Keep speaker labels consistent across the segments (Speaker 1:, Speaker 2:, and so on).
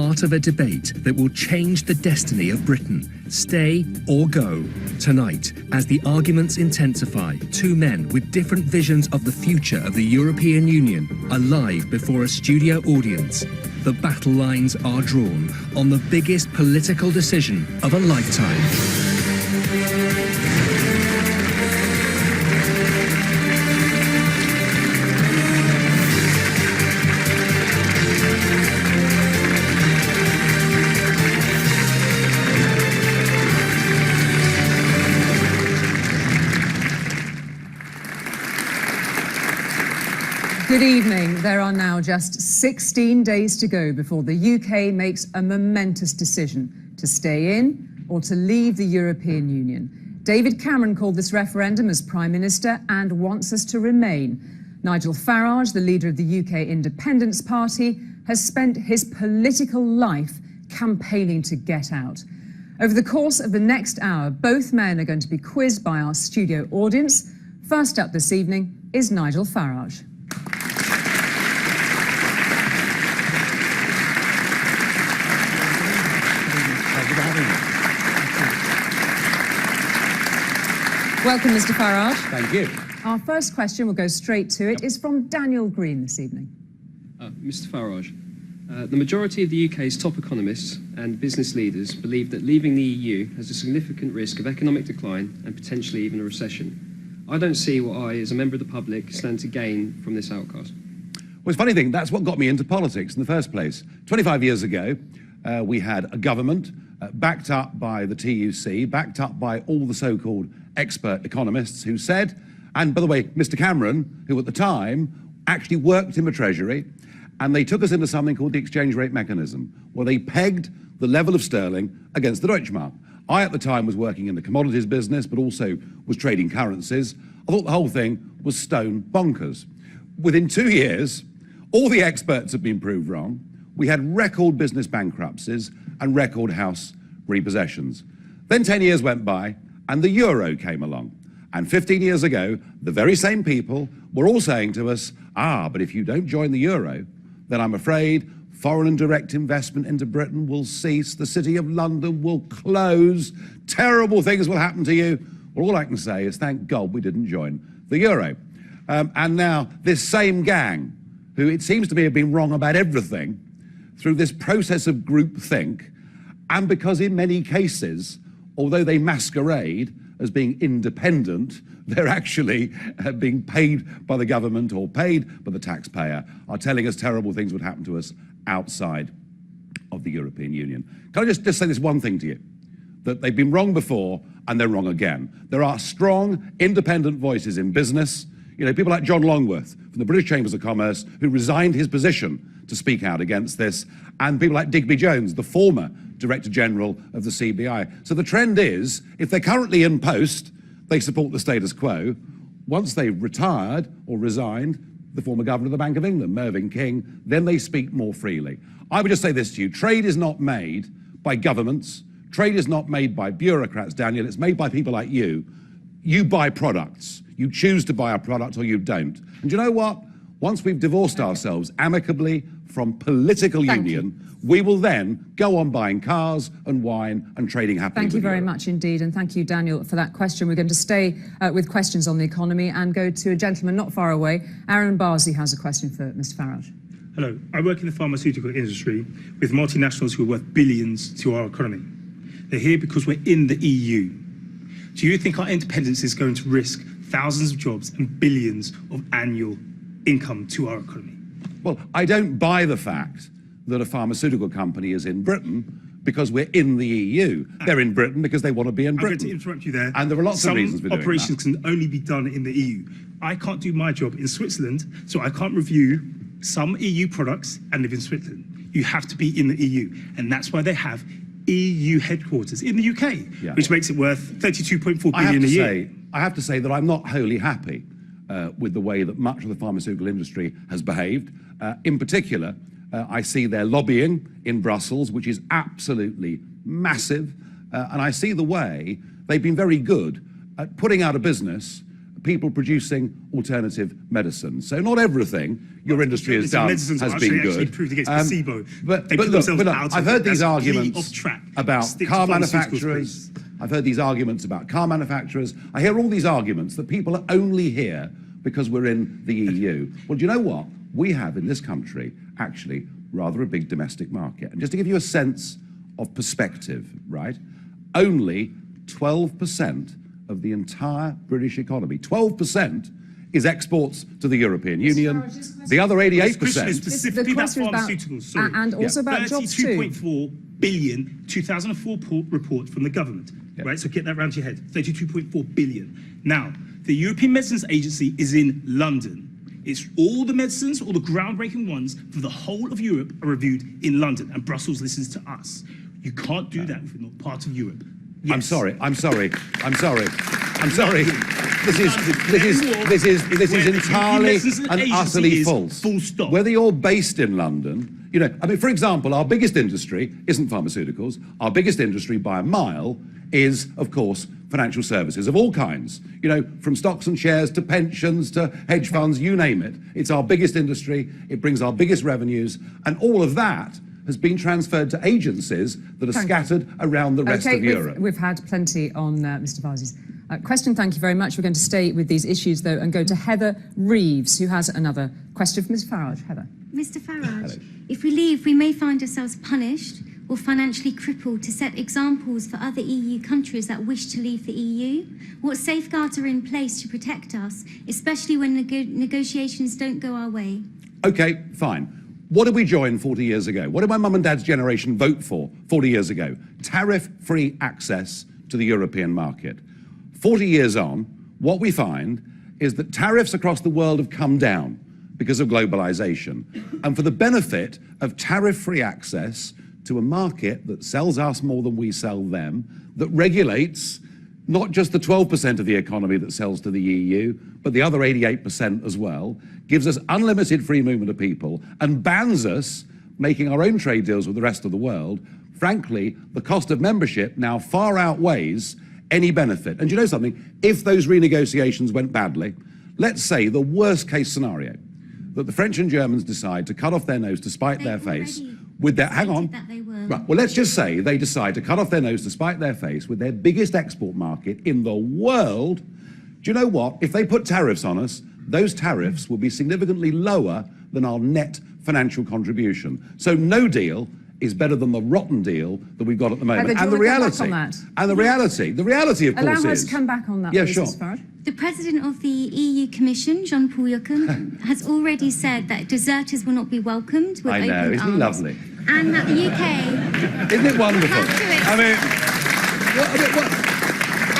Speaker 1: heart of a debate that will change the destiny of Britain. Stay or go. Tonight, as the arguments intensify, two men with different visions of the future of the European Union are live before a studio audience. The battle lines are drawn on the biggest political decision of a lifetime.
Speaker 2: Good evening. There are now just 16 days to go before the UK makes a momentous decision to stay in or to leave the European Union. David Cameron called this referendum as Prime Minister and wants us to remain. Nigel Farage, the leader of the UK Independence Party, has spent his political life campaigning to get out. Over the course of the next hour, both men are going to be quizzed by our studio audience. First up this evening is Nigel Farage. Welcome, Mr. Farage.
Speaker 3: Thank you.
Speaker 2: Our first question, we'll go straight to it, is from Daniel Green this evening.
Speaker 4: Mr. Farage, the majority of the UK's top economists and business leaders believe that leaving the EU has a significant risk of economic decline and potentially even a recession. I don't see what I, as a member of the public, stand to gain from this outcast.
Speaker 3: Well, it's a funny thing, that's what got me into politics in the first place. 25 years ago, we had a government backed up by the TUC, backed up by all the so-called expert economists who said, and by the way, Mr. Cameron, who at the time actually worked in the Treasury, and they took us into something called the exchange rate mechanism, where they pegged the level of sterling against the Deutschmark. I, at the time, was working in the commodities business, but also was trading currencies. I thought the whole thing was stone bonkers. Within 2 years, all the experts had been proved wrong. We had record business bankruptcies and record house repossessions. Then 10 years went by, and the euro came along. And 15 years ago, the very same people were all saying to us, but if you don't join the euro, then I'm afraid foreign and direct investment into Britain will cease, the City of London will close, terrible things will happen to you. Well, all I can say is thank God we didn't join the euro. And now this same gang, who it seems to me have been wrong about everything, through this process of groupthink, and because in many cases, although they masquerade as being independent, they're actually being paid by the government or paid by the taxpayer, are telling us terrible things would happen to us outside of the European Union. Can I just say this one thing to you? That they've been wrong before and they're wrong again. There are strong, independent voices in business. You know, people like John Longworth from the British Chambers of Commerce, who resigned his position to speak out against this, and people like Digby Jones, the former Director General of the CBI. So the trend is, if they're currently in post, they support the status quo. Once they've retired or resigned, the former Governor of the Bank of England, Mervyn King, then they speak more freely. I would just say this to you, trade is not made by governments, trade is not made by bureaucrats, Daniel, it's made by people like you. You buy products. You choose to buy a product or you don't. And you know what? Once we've divorced ourselves amicably from political union, we will then go on buying cars and wine and trading happily.
Speaker 2: Thank you very much indeed, and thank you, Daniel, for that question. We're going to stay with questions on the economy and go to a gentleman not far away. Aaron Barsley has a question for Mr. Farage.
Speaker 5: Hello. I work in the pharmaceutical industry with multinationals who are worth billions to our economy. They're here because we're in the EU. Do you think our independence is going to risk thousands of jobs and billions of annual income to our economy?
Speaker 3: Well, I don't buy the fact that a pharmaceutical company is in Britain because we're in the EU. They're in Britain because they want to be in Britain.
Speaker 5: I'm going to interrupt you there.
Speaker 3: And there are lots of reasons for doing that.
Speaker 5: Some operations can only be done in the EU. I can't do my job in Switzerland, so I can't review some EU products and live in Switzerland. You have to be in the EU, and that's why they have EU headquarters in the UK, which makes it worth 32.4 billion a year.
Speaker 3: I have to say that I'm not wholly happy with the way that much of the pharmaceutical industry has behaved. In particular, I see their lobbying in Brussels, which is absolutely massive, and I see the way they've been very good at putting out of business people producing alternative medicine. So not everything your industry has done has been good.
Speaker 5: Proved against placebo.
Speaker 3: But look, I've heard these arguments about car manufacturers.
Speaker 5: Please.
Speaker 3: I've heard these arguments about car manufacturers. I hear all these arguments that people are only here because we're in the EU. Well, do you know what? We have in this country actually rather a big domestic market. And just to give you a sense of perspective, right? Only 12% of the entire British economy, 12% is exports to the European Union. The other 88%.
Speaker 5: Specifically about pharmaceuticals, sorry.
Speaker 2: And also about jobs too.
Speaker 5: 32.4 billion, 2004 report from the government, right? So get that round your head, 32.4 billion. Now, the European Medicines Agency is in London. It's all the medicines, all the groundbreaking ones for the whole of Europe are reviewed in London, and Brussels listens to us. You can't do that if we're not part of Europe. Yes.
Speaker 3: I'm sorry. This is entirely and utterly false.
Speaker 5: Full stop.
Speaker 3: Whether you're based in London, you know, I mean, for example, our biggest industry isn't pharmaceuticals. Our biggest industry by a mile is, of course, financial services of all kinds. You know, from stocks and shares to pensions to hedge funds, you name it. It's our biggest industry. It brings our biggest revenues, and all of that has been transferred to agencies that are scattered around the rest of Europe.
Speaker 2: We've had plenty on Mr. Farage's question. Thank you very much. We're going to stay with these issues, though, and go to Heather Reeves, who has another question for Mr. Farage. Heather.
Speaker 6: Mr. Farage, if we leave, we may find ourselves punished or financially crippled to set examples for other EU countries that wish to leave the EU. What safeguards are in place to protect us, especially when negotiations don't go our way?
Speaker 3: Okay, fine. What did we join 40 years ago? What did my mum and dad's generation vote for 40 years ago? Tariff-free access to the European market. 40 years on, what we find is that tariffs across the world have come down because of globalization. And for the benefit of tariff-free access to a market that sells us more than we sell them, that regulates not just the 12% of the economy that sells to the EU, but the other 88% as well, gives us unlimited free movement of people and bans us making our own trade deals with the rest of the world. Frankly, the cost of membership now far outweighs any benefit. And you know something? If those renegotiations went badly, let's say the worst case scenario, that the French and Germans decide to cut off their nose to spite their face with their, hang on. Right, well, let's just say they decide to cut off their nose to spite their face with their biggest export market in the world. Do you know what? If they put tariffs on us, those tariffs will be significantly lower than our net financial contribution. So no deal is better than the rotten deal that we've got at the moment.
Speaker 2: Heather,
Speaker 3: and the reality, of course,
Speaker 2: Allow her to come back on that,
Speaker 3: please,
Speaker 2: sure.
Speaker 3: Mr.
Speaker 2: Farage.
Speaker 6: The President of the EU Commission, Jean-Paul Juncker, has already said that deserters will not be welcomed with open arms.
Speaker 3: Isn't he lovely?
Speaker 6: And that the UK...
Speaker 3: Isn't it wonderful?
Speaker 6: And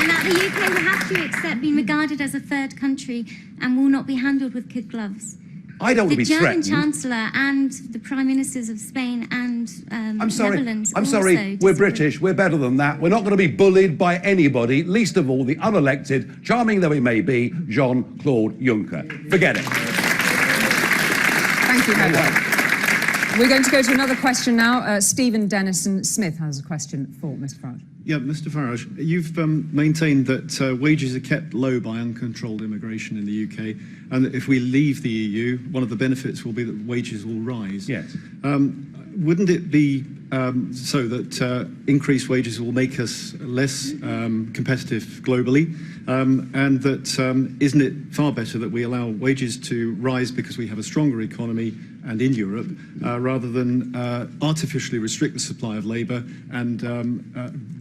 Speaker 6: that the UK will have to accept being regarded as a third country and will not be handled with kid gloves.
Speaker 3: I don't want to be threatened.
Speaker 6: The German Chancellor and the Prime Ministers of Spain and Netherlands
Speaker 3: I'm sorry, we're British, we're better than that. We're not going to be bullied by anybody, least of all the unelected, charming though he may be, Jean-Claude Juncker. Forget it.
Speaker 2: Thank you, Heather. We're going to go to another question now. Stephen Dennison-Smith has a question for Mr. Farage.
Speaker 7: Yeah, Mr. Farage, you've maintained that wages are kept low by uncontrolled immigration in the UK, and that if we leave the EU, one of the benefits will be that wages will rise.
Speaker 3: Yes.
Speaker 7: Wouldn't it be so that increased wages will make us less competitive globally, and that isn't it far better that we allow wages to rise because we have a stronger economy and in Europe, rather than artificially restrict the supply of labour and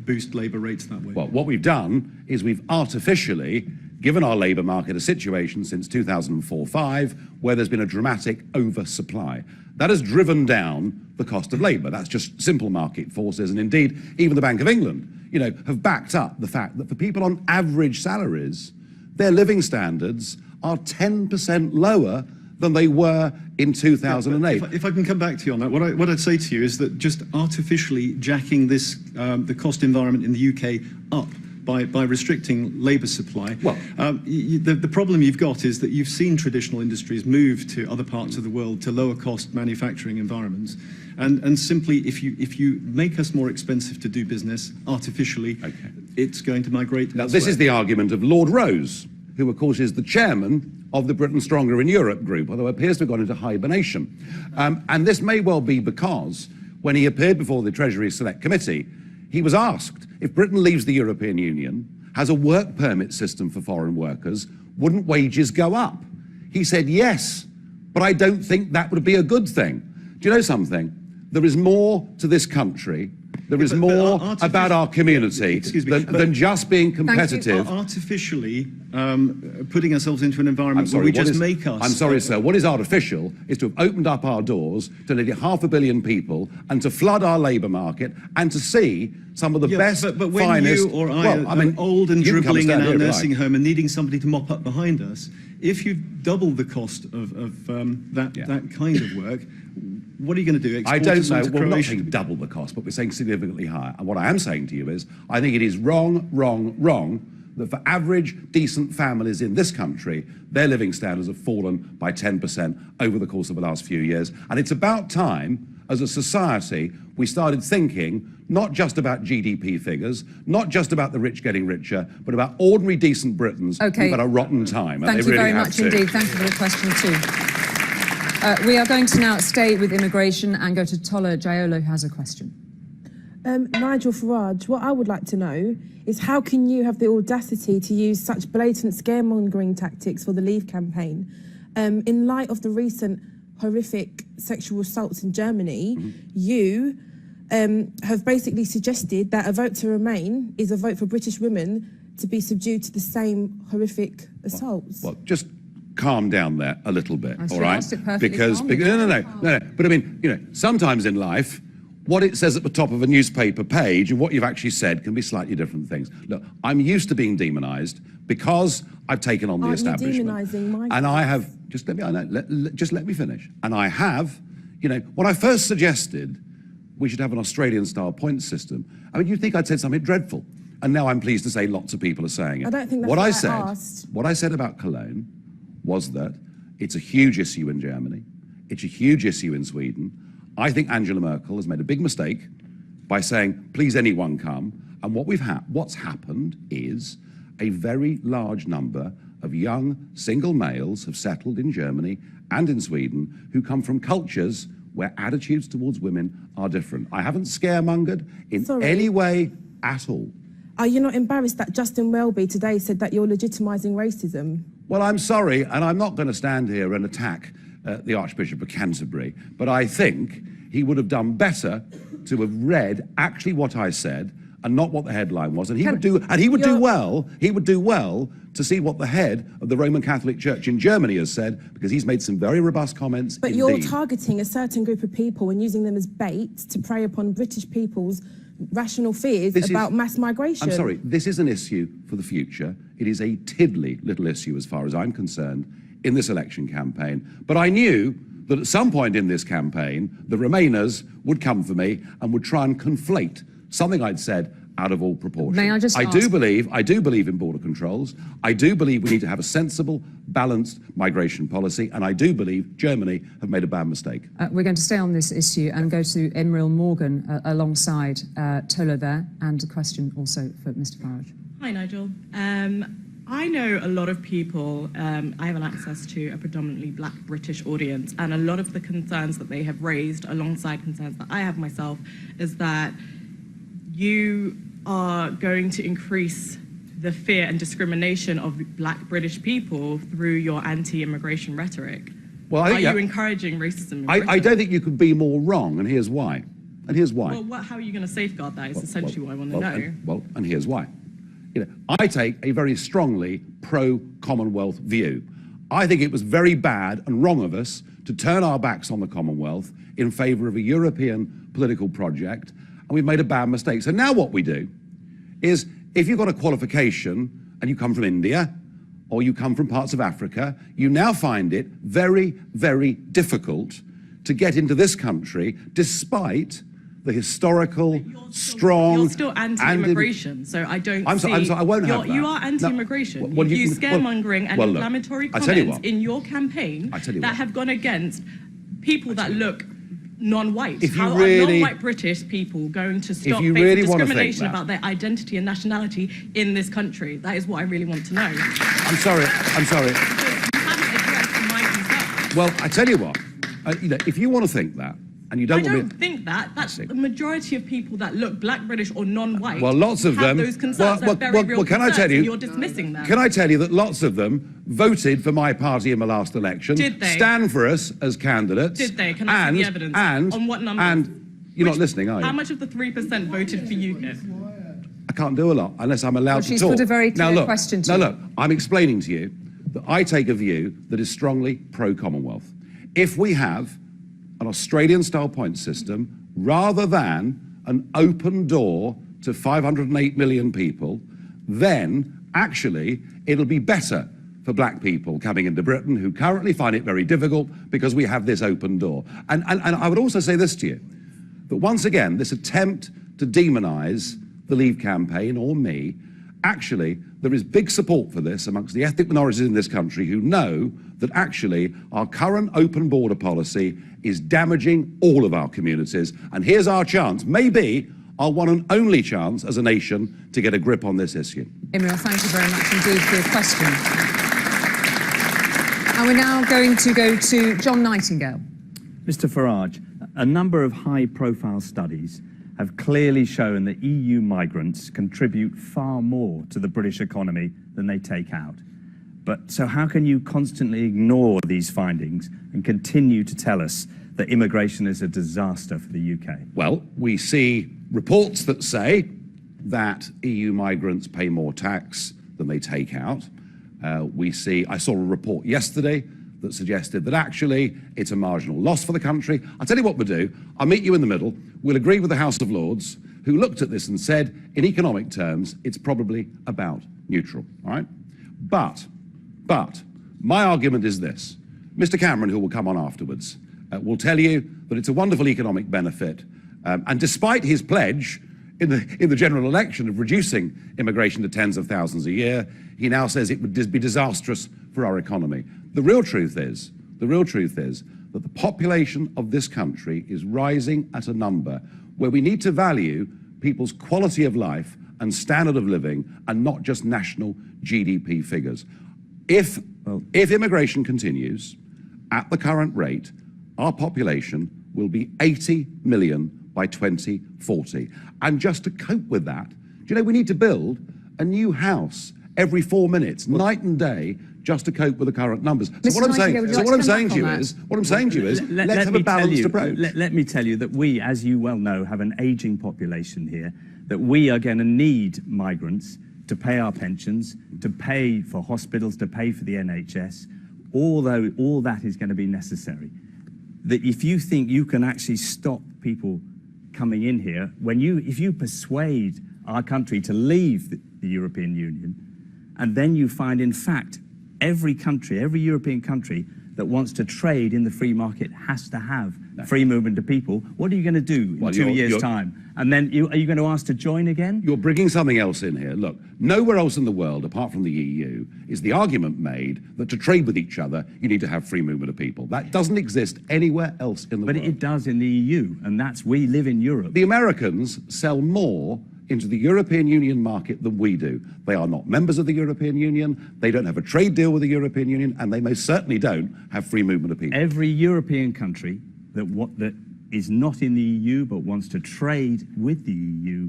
Speaker 7: boost labour rates that way?
Speaker 3: Well, what we've done is we've artificially given our labour market a situation since 2004-05 where there's been a dramatic oversupply. That has driven down the cost of labour. That's just simple market forces, and indeed even the Bank of England, you know, have backed up the fact that for people on average salaries, their living standards are 10% lower than they were in 2008.
Speaker 7: Yeah, if I can come back to you on that, what I'd say to you is that just artificially jacking this the cost environment in the UK up by restricting labour supply.
Speaker 3: Well,
Speaker 7: the problem you've got is that you've seen traditional industries move to other parts of the world to lower cost manufacturing environments, and simply if you make us more expensive to do business artificially, it's going to migrate.
Speaker 3: Now this is the argument of Lord Rose, who of course is the chairman of the Britain Stronger in Europe group, although appears to have gone into hibernation. And this may well be because when he appeared before the Treasury Select Committee, he was asked if Britain leaves the European Union, has a work permit system for foreign workers, wouldn't wages go up? He said yes, but I don't think that would be a good thing. Do you know something? There is more to this country. There is more about our community than just being competitive.
Speaker 7: Artificially putting ourselves into an environment where we just make us...
Speaker 3: I'm sorry, sir. What is artificial is to have opened up our doors to nearly 500 million people and to flood our labour market and to see some of the best,
Speaker 7: but when
Speaker 3: finest...
Speaker 7: you or I are old and dribbling in our nursing home and needing somebody to mop up behind us, if you double the cost of that kind of work, what are you going to do?
Speaker 3: I don't know. Well, we're not saying double the cost, but we're saying significantly higher. And what I am saying to you is, I think it is wrong that for average, decent families in this country, their living standards have fallen by 10% over the course of the last few years. And it's about time, as a society, we started thinking not just about GDP figures, not just about the rich getting richer, but about ordinary, decent Britons who've had a rotten time.
Speaker 2: Thank you very much indeed. Thank you for the question too. We are going to now stay with immigration and go to Tola Jaiolo, who has a question.
Speaker 8: Nigel Farage, what I would like to know is how can you have the audacity to use such blatant scaremongering tactics for the Leave campaign? In light of the recent horrific sexual assaults in Germany, you have basically suggested that a vote to Remain is a vote for British women to be subdued to the same horrific assaults.
Speaker 3: Well, just calm down there a little bit, all right?
Speaker 2: Because
Speaker 3: no. But I mean, you know, sometimes in life, what it says at the top of a newspaper page and what you've actually said can be slightly different things. Look, I'm used to being demonised because I've taken on the establishment. And I have, just let me finish. And I have, you know, when I first suggested we should have an Australian-style point system, I mean, you'd think I'd said something dreadful. And now I'm pleased to say lots of people are saying it.
Speaker 8: I don't think that's
Speaker 3: what I said about Cologne was that it's a huge issue in Germany. It's a huge issue in Sweden. I think Angela Merkel has made a big mistake by saying, please anyone come. And what's happened is a very large number of young single males have settled in Germany and in Sweden who come from cultures where attitudes towards women are different. I haven't scaremongered in any way at all.
Speaker 8: Are you not embarrassed that Justin Welby today said that you're legitimising racism?
Speaker 3: Well, I'm sorry, and I'm not going to stand here and attack the Archbishop of Canterbury, but I think he would have done better to have read actually what I said and not what the headline was. And he would do well to see what the head of the Roman Catholic Church in Germany has said, because he's made some very robust comments.
Speaker 8: But you're targeting a certain group of people and using them as bait to prey upon British people's rational fears about mass migration.
Speaker 3: I'm sorry, this is an issue for the future. It is a tiddly little issue as far as I'm concerned in this election campaign. But I knew that at some point in this campaign, the Remainers would come for me and would try and conflate something I'd said out of all proportion.
Speaker 2: May I just ask?
Speaker 3: I do believe in border controls. I do believe we need to have a sensible, balanced migration policy, and I do believe Germany have made a bad mistake.
Speaker 2: We're going to stay on this issue and go to Emril Morgan alongside Tola there, and a question also for Mr. Farage.
Speaker 9: Hi, Nigel. I know a lot of people, I have an access to a predominantly black British audience, and a lot of the concerns that they have raised alongside concerns that I have myself is that you are going to increase the fear and discrimination of black British people through your anti-immigration rhetoric. Well, are you encouraging racism in Britain?
Speaker 3: I don't think you could be more wrong, and here's why.
Speaker 9: Well, how are you going to safeguard that is essentially what I want to know.
Speaker 3: And here's why. You know, I take a very strongly pro-Commonwealth view. I think it was very bad and wrong of us to turn our backs on the Commonwealth in favour of a European political project, and we've made a bad mistake. So now what we do is, if you've got a qualification and you come from India or you come from parts of Africa, you now find it very, very difficult to get into this country despite the historical, strong...
Speaker 9: You're still anti-immigration, so I don't
Speaker 3: I'm sorry, I won't have that.
Speaker 9: You are anti-immigration. You use scaremongering and inflammatory comments in your campaign that have gone against people that look non-white?
Speaker 3: If you
Speaker 9: How
Speaker 3: really-
Speaker 9: are non-white British people going to stop
Speaker 3: you
Speaker 9: facing
Speaker 3: really wanna think
Speaker 9: discrimination
Speaker 3: that-
Speaker 9: about their identity and nationality in this country? That is what I really want to know.
Speaker 3: I'm sorry.
Speaker 9: You haven't addressed my concerns.
Speaker 3: Well, I tell you what, if you want to think that, and you don't
Speaker 9: I
Speaker 3: want
Speaker 9: don't think that. That's
Speaker 3: see.
Speaker 9: the majority of people that look black, British, or non-white.
Speaker 3: Well, lots of
Speaker 9: have
Speaker 3: them-
Speaker 9: those concerns. They're very real
Speaker 3: can I
Speaker 9: concerns,
Speaker 3: tell you-
Speaker 9: and you're dismissing them.
Speaker 3: Can I tell you that lots of them voted for my party in the last election,
Speaker 9: Did they?
Speaker 3: stand for us as candidates.
Speaker 9: Did they? Can I see the evidence? On what numbers?
Speaker 3: And you're not listening, are you?
Speaker 9: How much of the 3% voted for you?
Speaker 3: I can't do a lot unless I'm allowed
Speaker 2: Well,
Speaker 3: to
Speaker 2: she's
Speaker 3: talk.
Speaker 2: put a very clear
Speaker 3: now, look,
Speaker 2: question to
Speaker 3: now
Speaker 2: you.
Speaker 3: look, I'm explaining to you that I take a view that is strongly pro-Commonwealth. If we have an Australian-style point system rather than an open door to 508 million people, then actually it'll be better for black people coming into Britain who currently find it very difficult because we have this open door. And I would also say this to you, that once again, this attempt to demonise the Leave campaign or me, actually, there is big support for this amongst the ethnic minorities in this country who know that actually our current open border policy is damaging all of our communities. And here's our chance, maybe our one and only chance as a nation to get a grip on this issue.
Speaker 2: Imriel, thank you very much indeed for your question. And we're now going to go to John Nightingale.
Speaker 10: Mr. Farage, a number of high-profile studies have clearly shown that EU migrants contribute far more to the British economy than they take out. But so how can you constantly ignore these findings and continue to tell us that immigration is a disaster for the UK?
Speaker 3: Well, we see reports that say that EU migrants pay more tax than they take out. I saw a report yesterday that suggested that actually it's a marginal loss for the country. I'll tell you what we'll do. I'll meet you in the middle. We'll agree with the House of Lords, who looked at this and said, in economic terms, it's probably about neutral, all right? But my argument is this. Mr. Cameron, who will come on afterwards, will tell you that it's a wonderful economic benefit. And despite his pledge in the general election of reducing immigration to tens of thousands a year, he now says it would be disastrous for our economy. The real truth is that the population of this country is rising at a number where we need to value people's quality of life and standard of living and not just national GDP figures. If immigration continues at the current rate, our population will be 80 million by 2040. And just to cope with that, do you know we need to build a new house every 4 minutes, night and day, just to cope with the current numbers. So what I'm saying to you is, let's have a balanced approach.
Speaker 10: Let me tell you that we, as you well know, have an aging population here, that we are going to need migrants to pay our pensions, to pay for hospitals, to pay for the NHS, although all that is going to be necessary. That if you think you can actually stop people coming in here, if you persuade our country to leave the European Union, and then you find, in fact, every European country that wants to trade in the free market has to have free movement of people, what are you going to do in 2 years' time? And then are you going to ask to join again?
Speaker 3: You're bringing something else in here. Look, nowhere else in the world, apart from the EU, is the argument made that to trade with each other, you need to have free movement of people. That doesn't exist anywhere else in the world.
Speaker 10: But it does in the EU, and we live in Europe.
Speaker 3: The Americans sell more into the European Union market than we do. They are not members of the European Union, they don't have a trade deal with the European Union, and they most certainly don't have free movement of people.
Speaker 10: Every European country that is not in the EU but wants to trade with the EU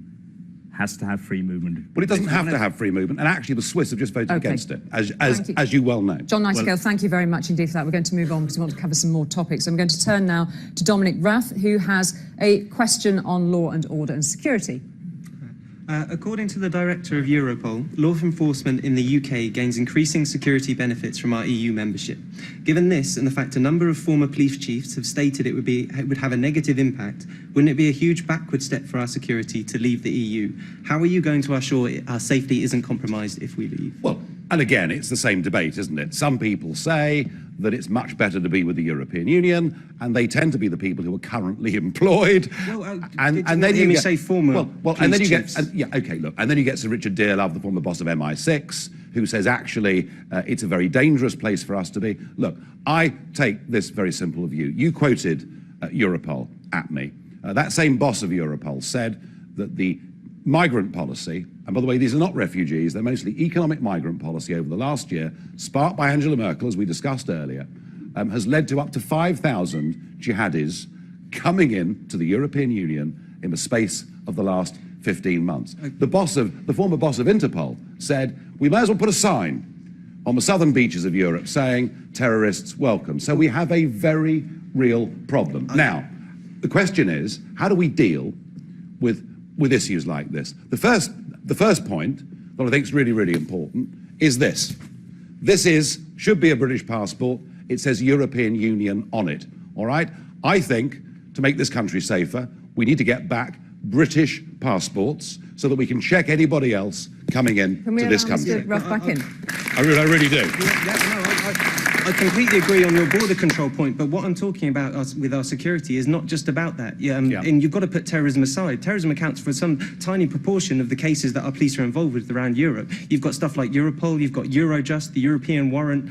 Speaker 10: has to have free movement.
Speaker 3: Well, it doesn't have to have free movement, and actually the Swiss have just voted against it, as you well know.
Speaker 2: John Nightingale, thank you very much indeed for that. We're going to move on because we want to cover some more topics. I'm going to turn now to Dominic Rath, who has a question on law and order and security.
Speaker 11: According to the Director of Europol, law enforcement in the UK gains increasing security benefits from our EU membership. Given this and the fact a number of former police chiefs have stated it would have a negative impact, wouldn't it be a huge backward step for our security to leave the EU? How are you going to assure our safety isn't compromised if we leave?
Speaker 3: Well, and again, it's the same debate, isn't it? Some people say that it's much better to be with the European Union, and they tend to be the people who are currently employed.
Speaker 11: Well,
Speaker 3: and then you
Speaker 11: say former
Speaker 3: and then you
Speaker 11: chiefs.
Speaker 3: and then you get Sir Richard Dearlove, the former boss of MI6, who says actually it's a very dangerous place for us to be. Look, I take this very simple view. You quoted Europol. at me. That same boss of Europol said that the migrant policy, and by the way, these are not refugees, they're mostly economic migrant policy over the last year, sparked by Angela Merkel, as we discussed earlier, has led to up to 5,000 jihadis coming in to the European Union in the space of the last 15 months. The former boss of Interpol said, we may as well put a sign on the southern beaches of Europe saying, terrorists welcome. So we have a very real problem. Now, the question is, how do we deal with issues like this? The first point that I think is really, really important is this. This should be a British passport. It says European Union on it, all right? I think, to make this country safer, we need to get back British passports so that we can check anybody else coming in to this country.
Speaker 2: Can we allow Mr. Ruff back in?
Speaker 3: I really do.
Speaker 11: I completely agree on your border control point, but what I'm talking about with our security is not just about that. And you've got to put terrorism aside. Terrorism accounts for some tiny proportion of the cases that our police are involved with around Europe. You've got stuff like Europol, you've got Eurojust, the European warrant,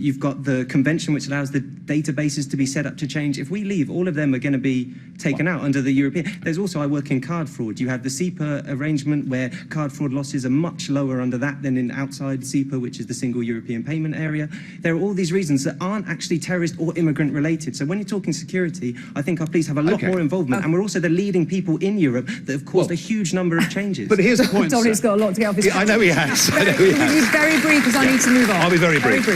Speaker 11: you've got the convention which allows the databases to be set up to change. If we leave, all of them are going to be taken out under the European. There's also, I work in card fraud. You have the SEPA arrangement where card fraud losses are much lower under that than in outside SEPA, which is the single European payment area. There are all these reasons that aren't actually terrorist or immigrant related. So when you're talking security, I think our police have a lot more involvement, and we're also the leading people in Europe that have caused a huge number of changes.
Speaker 3: But here's the point,
Speaker 2: Dominic's got a lot to get off his
Speaker 3: I know he has. I know he has.
Speaker 2: He's very brief because I need to move on.
Speaker 3: I'll be very brief.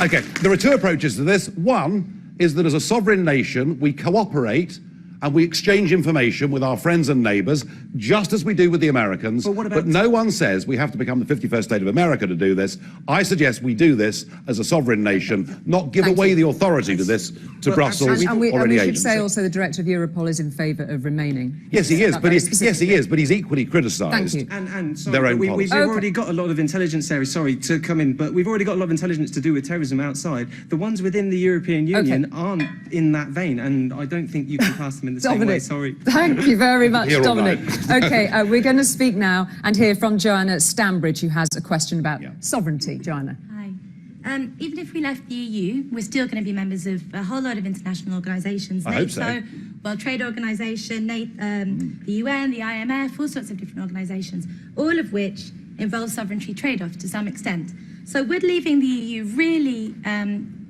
Speaker 3: Okay, there are two approaches to this. One is that as a sovereign nation, we cooperate and we exchange information with our friends and neighbours, just as we do with the Americans. But no one says we have to become the 51st state of America to do this. I suggest we do this as a sovereign nation, not give away the authority to this to Brussels
Speaker 2: and we
Speaker 3: or any
Speaker 2: should
Speaker 3: agency.
Speaker 2: say also the director of Europol is in favour of remaining.
Speaker 3: Yes, he is, but he's equally criticised their own policy.
Speaker 11: We've already got a lot of intelligence areas, sorry to come in, but we've already got a lot of intelligence to do with terrorism outside. The ones within the European Union aren't in that vein, and I don't think you can pass them in the same way, sorry.
Speaker 2: Thank you very much, Dominic. Okay, we're going to speak now and hear from Joanna Stambridge, who has a question about sovereignty. Joanna.
Speaker 12: Hi. Even if we left the EU, we're still going to be members of a whole lot of international organisations.
Speaker 3: I hope so.
Speaker 12: World Trade Organisation, the UN, the IMF, all sorts of different organisations, all of which involve sovereignty trade-off to some extent. So would leaving the EU really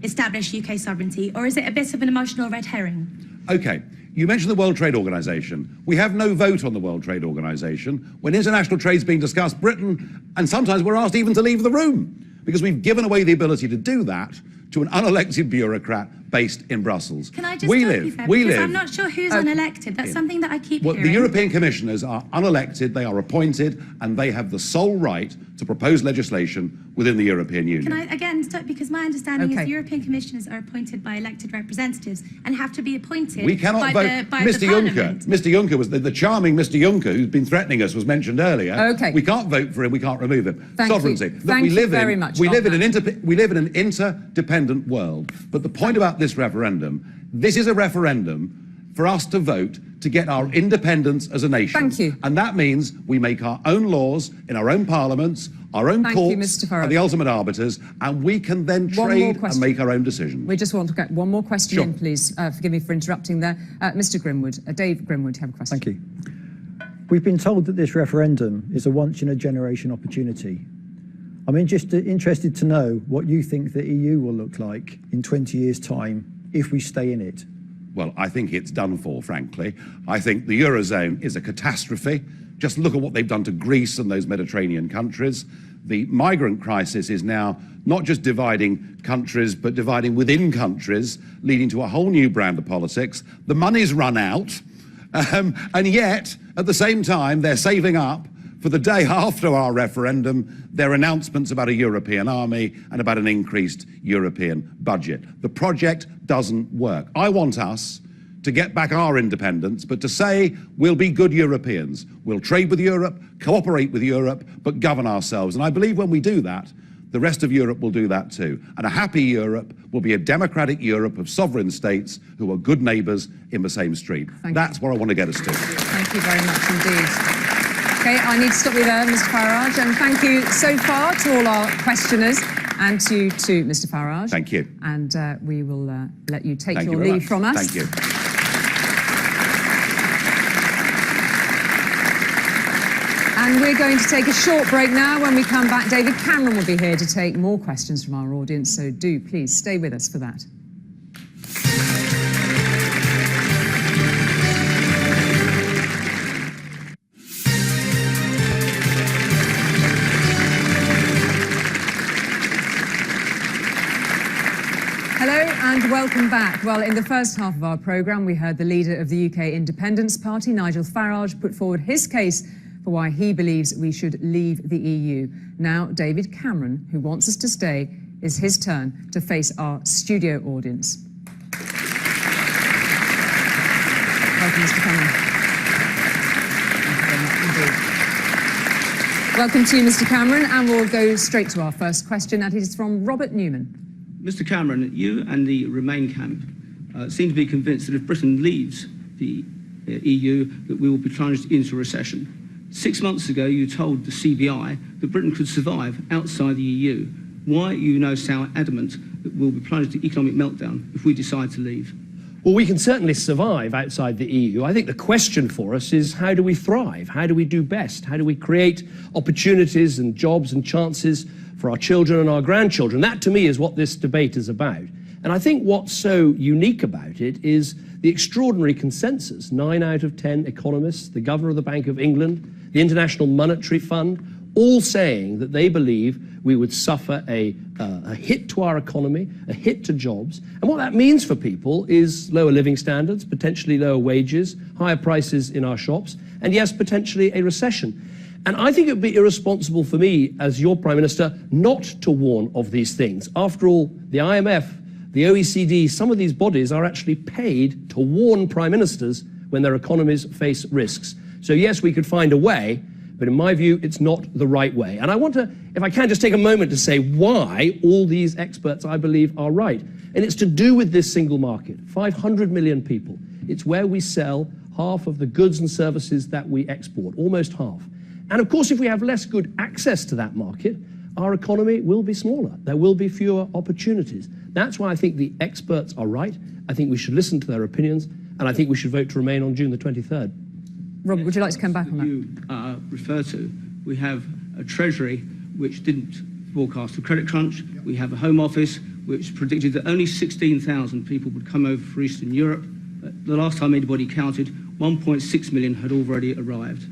Speaker 12: establish UK sovereignty, or is it a bit of an emotional red herring?
Speaker 3: Okay. You mentioned the World Trade Organization. We have no vote on the World Trade Organization. When international trade is being discussed, Britain, and sometimes we're asked even to leave the room, because we've given away the ability to do that to an unelected bureaucrat based in Brussels.
Speaker 12: Can I just stop you there? Because I'm not sure who's unelected. That's something that I keep hearing.
Speaker 3: The European commissioners are unelected, they are appointed, and they have the sole right to propose legislation within the European Union.
Speaker 12: Can I again stop? Because my understanding is European commissioners are appointed by elected representatives and have to be appointed
Speaker 3: we cannot vote.
Speaker 12: by
Speaker 3: Mr.
Speaker 12: the
Speaker 3: Juncker,
Speaker 12: Parliament.
Speaker 3: Mr. Juncker was the charming Mr. Juncker who's been threatening us was mentioned earlier.
Speaker 2: Okay.
Speaker 3: We can't vote for him, we can't remove him.
Speaker 2: Thank
Speaker 3: Sovereignty.
Speaker 2: you. Thank you very much.
Speaker 3: We live in an interdependent world. But the point about this referendum, this is a referendum for us to vote to get our independence as a nation.
Speaker 2: Thank you.
Speaker 3: And that means we make our own laws in our own parliaments, our own courts are the ultimate arbiters, and we can then trade and make our own decisions.
Speaker 2: We just want to get one more question in, please. Forgive me for interrupting there. Mr. Grimwood, Dave Grimwood, you have a question.
Speaker 13: Thank you. We've been told that this referendum is a once-in-a-generation opportunity. I'm interested to know what you think the EU will look like in 20 years' time if we stay in it.
Speaker 3: Well, I think it's done for, frankly. I think the Eurozone is a catastrophe. Just look at what they've done to Greece and those Mediterranean countries. The migrant crisis is now not just dividing countries, but dividing within countries, leading to a whole new brand of politics. The money's run out, and yet, at the same time, they're saving up for the day after our referendum, their announcements about a European army and about an increased European budget. The project doesn't work. I want us to get back our independence, but to say we'll be good Europeans. We'll trade with Europe, cooperate with Europe, but govern ourselves. And I believe when we do that, the rest of Europe will do that too. And a happy Europe will be a democratic Europe of sovereign states who are good neighbours in the same street. That's where I want to get us to.
Speaker 2: Thank you very much indeed. Okay, I need to stop you there, Mr. Farage, and thank you so far to all our questioners and to Mr. Farage.
Speaker 3: Thank you.
Speaker 2: And we will let you take
Speaker 3: Thank
Speaker 2: your
Speaker 3: you very
Speaker 2: leave
Speaker 3: much.
Speaker 2: from us.
Speaker 3: Thank you.
Speaker 2: And we're going to take a short break now. When we come back, David Cameron will be here to take more questions from our audience, so do please stay with us for that. Hello and welcome back. Well, in the first half of our programme, we heard the leader of the UK Independence Party, Nigel Farage, put forward his case for why he believes we should leave the EU. Now, David Cameron, who wants us to stay, is his turn to face our studio audience. Welcome, Mr. Cameron. Thank you very much indeed. Welcome to you, Mr. Cameron, and we'll go straight to our first question, and it is from Robert Newman.
Speaker 14: Mr. Cameron, you and the Remain camp seem to be convinced that if Britain leaves the EU, that we will be plunged into recession. 6 months ago, you told the CBI that Britain could survive outside the EU. Why are you now so adamant that we'll be plunged into economic meltdown if we decide to leave?
Speaker 15: Well, we can certainly survive outside the EU. I think the question for us is, how do we thrive? How do we do best? How do we create opportunities and jobs and chances for our children and our grandchildren? That, to me, is what this debate is about. And I think what's so unique about it is the extraordinary consensus. 9 out of 10 economists, the Governor of the Bank of England, the International Monetary Fund, all saying that they believe we would suffer a hit to our economy, a hit to jobs. And what that means for people is lower living standards, potentially lower wages, higher prices in our shops, and yes, potentially a recession. And I think it would be irresponsible for me, as your Prime Minister, not to warn of these things. After all, the IMF, the OECD, some of these bodies are actually paid to warn Prime Ministers when their economies face risks. So yes, we could find a way, but in my view, it's not the right way. And I want to, if I can, just take a moment to say why all these experts, I believe, are right. And it's to do with this single market, 500 million people. It's where we sell half of the goods and services that we export, almost half. And of course, if we have less good access to that market, our economy will be smaller. There will be fewer opportunities. That's why I think the experts are right. I think we should listen to their opinions, and I think we should vote to remain on June the 23rd.
Speaker 2: Robert, would you like to come back on that?
Speaker 14: You refer to, we have a Treasury which didn't forecast a credit crunch. We have a Home Office which predicted that only 16,000 people would come over for Eastern Europe. The last time anybody counted, 1.6 million had already arrived.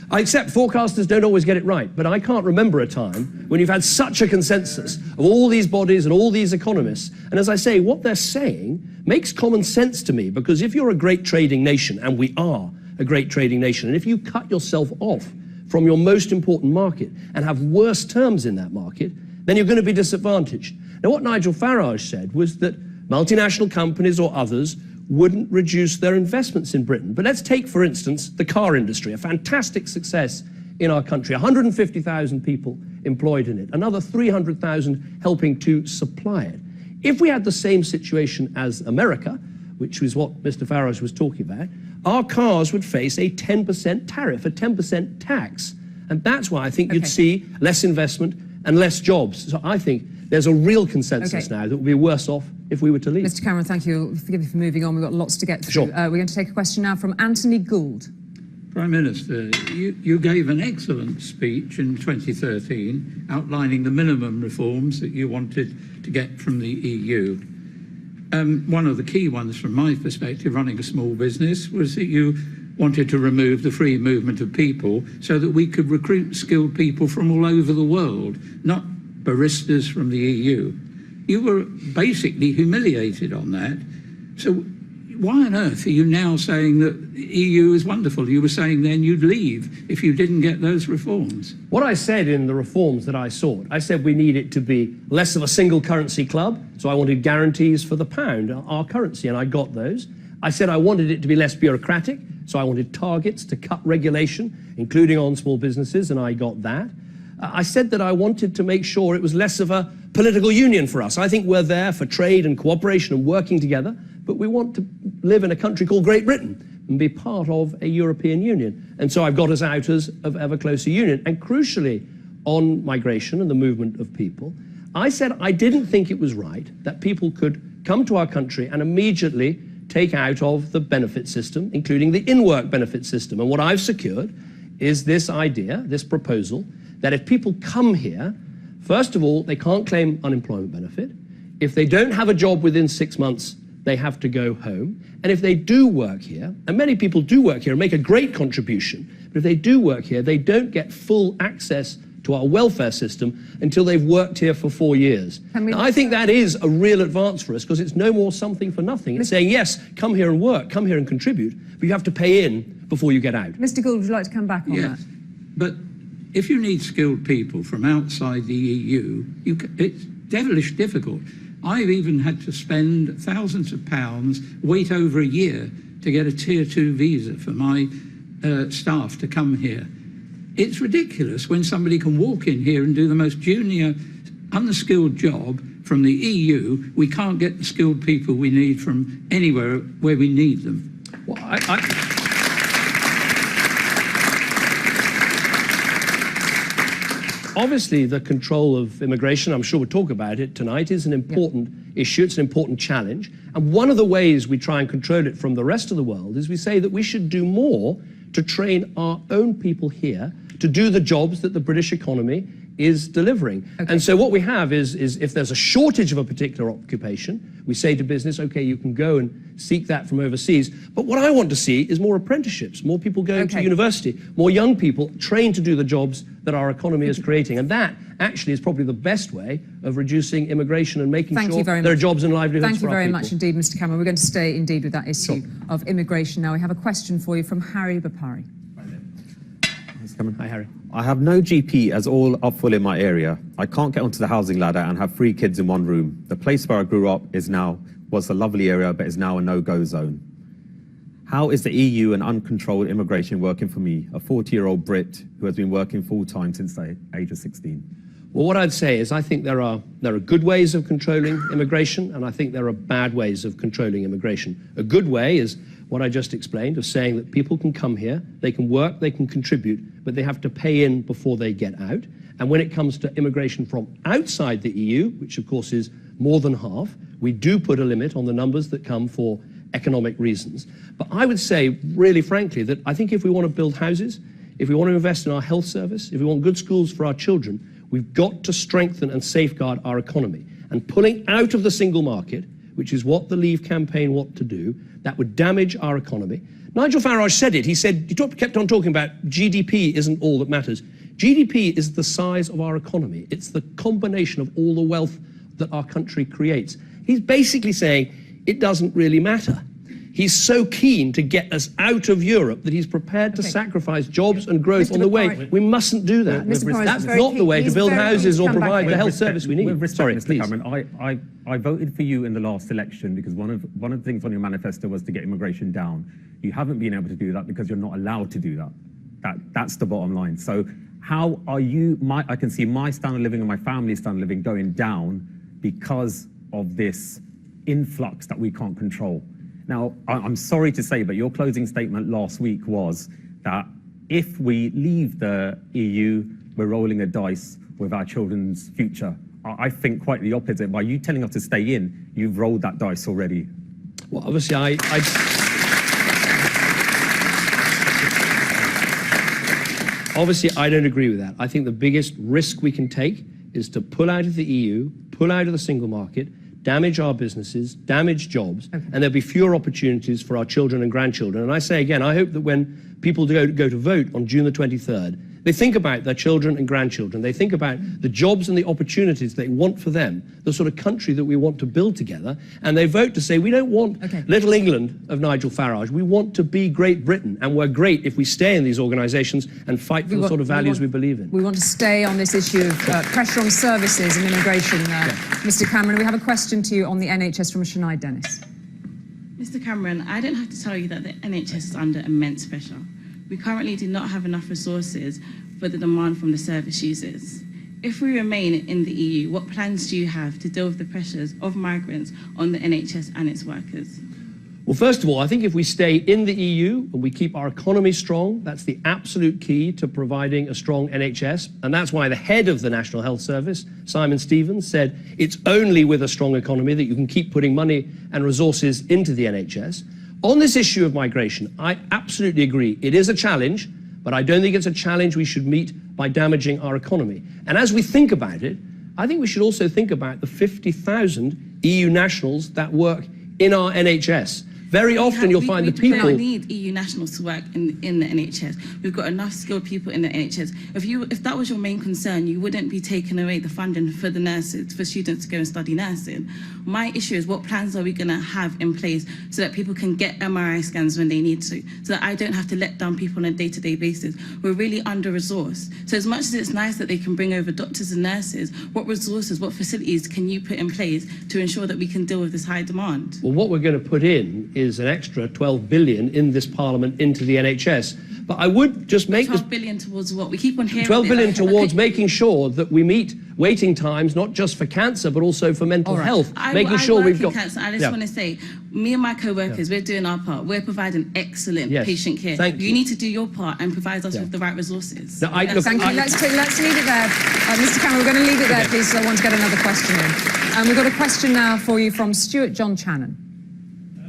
Speaker 15: I accept forecasters don't always get it right, but I can't remember a time when you've had such a consensus of all these bodies and all these economists. And as I say, what they're saying makes common sense to me, because if you're a great trading nation, and we are a great trading nation, and if you cut yourself off from your most important market and have worse terms in that market, then you're going to be disadvantaged. Now, what Nigel Farage said was that multinational companies or others wouldn't reduce their investments in Britain. But let's take, for instance, the car industry, a fantastic success in our country, 150,000 people employed in it, another 300,000 helping to supply it. If we had the same situation as America, which was what Mr. Farage was talking about, our cars would face a 10% tariff, a 10% tax. And that's why I think you'd see less investment and less jobs. So I think there's a real consensus now that we'll be worse off if we were to leave.
Speaker 2: Mr. Cameron, thank you. Forgive me for moving on. We've got lots to get through.
Speaker 15: Sure.
Speaker 2: We're going to take a question now from Anthony Gould.
Speaker 16: Prime Minister, you gave an excellent speech in 2013 outlining the minimum reforms that you wanted to get from the EU. One of the key ones from my perspective, running a small business, was that you wanted to remove the free movement of people so that we could recruit skilled people from all over the world, not baristas from the EU. You were basically humiliated on that. So why on earth are you now saying that the EU is wonderful? You were saying then you'd leave if you didn't get those reforms.
Speaker 15: What I said in the reforms that I sought, I said we need it to be less of a single currency club. So I wanted guarantees for the pound, our currency, and I got those. I said I wanted it to be less bureaucratic. So I wanted targets to cut regulation, including on small businesses, and I got that. I said that I wanted to make sure it was less of a political union for us. I think we're there for trade and cooperation and working together, but we want to live in a country called Great Britain and be part of a European Union. And so I've got us out of ever closer union. And crucially, on migration and the movement of people, I said I didn't think it was right that people could come to our country and immediately take out of the benefit system, including the in-work benefit system. And what I've secured is this idea, this proposal, that if people come here, first of all, they can't claim unemployment benefit. If they don't have a job within 6 months, they have to go home. And if they do work here, and many people do work here and make a great contribution, but if they do work here, they don't get full access to our welfare system until they've worked here for 4 years. Now, I think that is a real advance for us, because it's no more something for nothing. It's saying, yes, come here and work, come here and contribute, but you have to pay in before you get out.
Speaker 2: Mr. Gould, would you like to come back on that?
Speaker 16: But if you need skilled people from outside the EU, it's devilish difficult. I've even had to spend thousands of pounds, wait over a year to get a Tier 2 visa for my staff to come here. It's ridiculous when somebody can walk in here and do the most junior, unskilled job from the EU. We can't get the skilled people we need from anywhere where we need them.
Speaker 15: Well, obviously, the control of immigration, I'm sure we'll talk about it tonight, is an important issue. It's an important challenge. And one of the ways we try and control it from the rest of the world is we say that we should do more to train our own people here to do the jobs that the British economy is delivering. Okay. And so what we have is if there's a shortage of a particular occupation, we say to business, okay, you can go and seek that from overseas. But what I want to see is more apprenticeships, more people going to university, more young people trained to do the jobs that our economy is creating. And that actually is probably the best way of reducing immigration and making sure there are jobs and livelihoods for our people.
Speaker 2: Thank you very much indeed, Mr. Cameron. We're going to stay indeed with that issue of immigration now. We have a question for you from Harry Bapari.
Speaker 15: Hi, Harry.
Speaker 17: I have no GP as all are full in my area. I can't get onto the housing ladder and have 3 kids in one room. The place where I grew up was a lovely area, but is now a no-go zone. How is the EU and uncontrolled immigration working for me, a 40-year-old Brit who has been working full-time since the age of 16?
Speaker 15: Well, what I'd say is I think there are good ways of controlling immigration, and I think there are bad ways of controlling immigration. A good way is what I just explained, of saying that people can come here, they can work, they can contribute, but they have to pay in before they get out. And when it comes to immigration from outside the EU, which of course is more than half, we do put a limit on the numbers that come for economic reasons. But I would say, really frankly, that I think if we want to build houses, if we want to invest in our health service, if we want good schools for our children, we've got to strengthen and safeguard our economy. And pulling out of the single market, which is what the Leave campaign want to do, that would damage our economy. Nigel Farage said it. He kept on talking about GDP isn't all that matters. GDP is the size of our economy. It's the combination of all the wealth that our country creates. He's basically saying it doesn't really matter. He's so keen to get us out of Europe that he's prepared to sacrifice jobs and growth on the way. We mustn't do that. That's not the way to build houses or provide the health service we need.
Speaker 17: With respect, Mr. Cameron, I voted for you in the last election because one of the things on your manifesto was to get immigration down. You haven't been able to do that because you're not allowed to do that. That's the bottom line. So how are you, I can see my standard of living and my family's standard of living going down because of this influx that we can't control. Now, I'm sorry to say, but your closing statement last week was that if we leave the EU, we're rolling a dice with our children's future. I think quite the opposite. By you telling us to stay in, you've rolled that dice already.
Speaker 15: Well, obviously, Obviously, I don't agree with that. I think the biggest risk we can take is to pull out of the EU, pull out of the single market, damage our businesses, damage jobs, and there'll be fewer opportunities for our children and grandchildren. And I say again, I hope that when people go to vote on June the 23rd, they think about their children and grandchildren. They think about the jobs and the opportunities they want for them, the sort of country that we want to build together, and they vote to say, we don't want little England of Nigel Farage. We want to be Great Britain, and we're great if we stay in these organisations and fight for the sort of values we believe in.
Speaker 2: We want to stay on this issue of pressure on services and immigration, Mr. Cameron. We have a question to you on the NHS from Sinead Dennis.
Speaker 18: Mr. Cameron, I don't have to tell you that the NHS is under immense pressure. We currently do not have enough resources for the demand from the service users. If we remain in the EU, what plans do you have to deal with the pressures of migrants on the NHS and its workers?
Speaker 15: Well, first of all, I think if we stay in the EU and we keep our economy strong, that's the absolute key to providing a strong NHS. And that's why the head of the National Health Service, Simon Stevens, said it's only with a strong economy that you can keep putting money and resources into the NHS. On this issue of migration, I absolutely agree. It is a challenge, but I don't think it's a challenge we should meet by damaging our economy. And as we think about it, I think we should also think about the 50,000 EU nationals that work in our NHS. Very often you'll find the people...
Speaker 18: We don't need EU nationals to work in the NHS. We've got enough skilled people in the NHS. If that was your main concern, you wouldn't be taking away the funding for the nurses, for students to go and study nursing. My issue is, what plans are we going to have in place so that people can get MRI scans when they need to, so that I don't have to let down people on a day-to-day basis. We're really under-resourced. So as much as it's nice that they can bring over doctors and nurses, what resources, what facilities can you put in place to ensure that we can deal with this high demand?
Speaker 15: Well, what we're going to put in is an extra 12 billion in this parliament into the NHS. But I would just make
Speaker 18: 12 billion towards what? We keep on hearing
Speaker 15: 12 billion towards making sure that we meet waiting times, not just for cancer, but also for mental health. Making sure we've got...
Speaker 18: Cancer. I just want to say, me and my co-workers, we're doing our part. We're providing excellent patient care. You need to do your part and provide us with the right resources.
Speaker 15: No,
Speaker 2: Thank you. Let's leave it there. Mr. Cameron, we're going to leave it there, please, so I want to get another question in. We've got a question now for you from Stuart John Channon.